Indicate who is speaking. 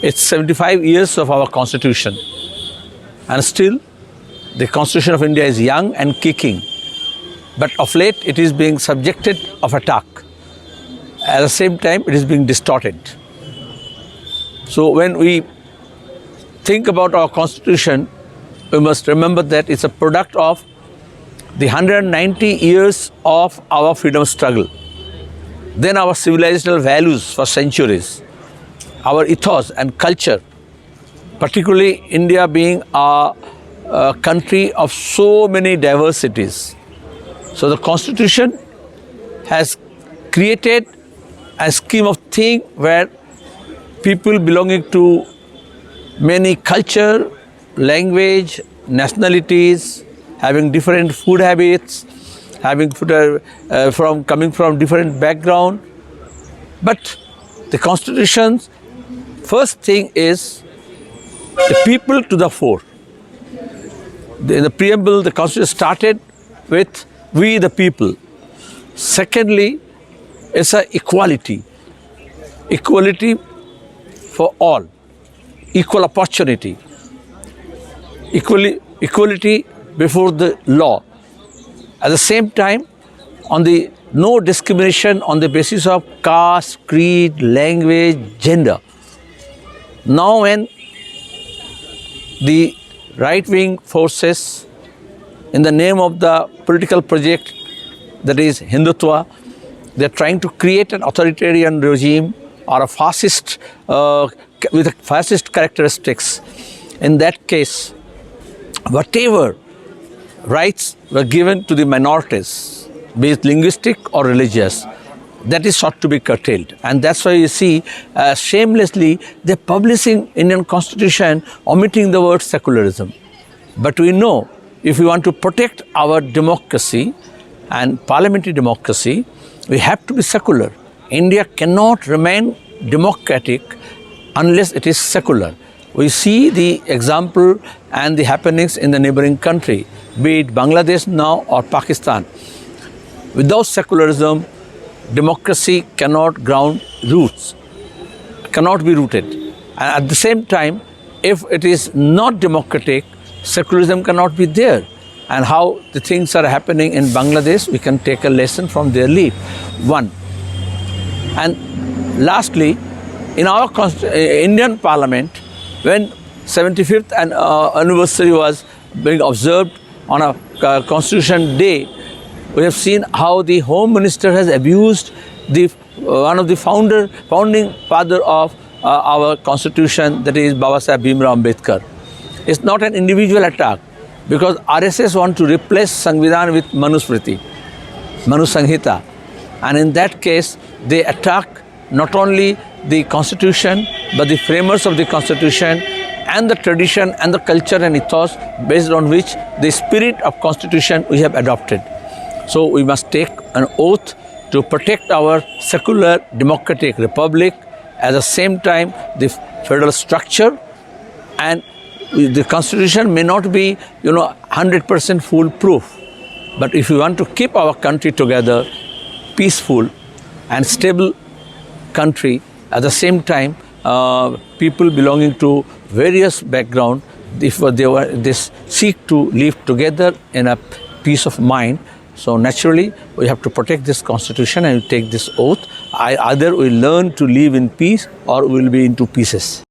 Speaker 1: It's 75 years of our constitution, and still the constitution of India is young and kicking. But of late it is being subjected of attack. At the same time it is being distorted. So when we think about our constitution, we must remember that it's a product of the 190 years of our freedom struggle, then our civilizational values for centuries, our ethos and culture, particularly India being a country of so many diversities. So the constitution has created a scheme of thing where people belonging to many culture, language, nationalities, having different food habits, having coming from different background. But the constitution's first thing is the people to the fore. In the preamble, the constitution started with we the people. Secondly, it's a equality for all, equal opportunity, equality before the law. At the same time, no discrimination on the basis of caste, creed, language, gender. Now when the right-wing forces, in the name of the political project that is Hindutva, they are trying to create an authoritarian regime or a fascist with fascist characteristics. In that case, whatever rights were given to the minorities, be it linguistic or religious, that is sought to be curtailed. And that's why you see shamelessly they're publishing Indian constitution omitting the word secularism. But we know if we want to protect our democracy and parliamentary democracy, we have to be secular. India cannot remain democratic unless it is secular. We see the example and the happenings in the neighboring country, be it Bangladesh now or Pakistan. Without secularism, democracy cannot ground roots, cannot be rooted. And at the same time, if it is not democratic, secularism cannot be there. And how the things are happening in Bangladesh, we can take a lesson from their lead. One. And lastly, in our Indian Parliament, when 75th anniversary was being observed on a Constitution Day, we have seen how the Home Minister has abused one of the founding father of our Constitution, that is Baba Saheb Bhimrao Ambedkar. It's not an individual attack, because RSS want to replace Samvidhan with Manusmriti, Manu Sanghita. And in that case, they attack not only the Constitution, but the framers of the Constitution and the tradition and the culture and ethos based on which the spirit of Constitution we have adopted. So we must take an oath to protect our secular democratic republic, at the same time the federal structure. And the Constitution may not be 100% foolproof, but if we want to keep our country together, peaceful and stable country, at the same time people belonging to various background, if they seek to live together in a peace of mind. So naturally we have to protect this Constitution and take this oath. Either we learn to live in peace or we will be into pieces.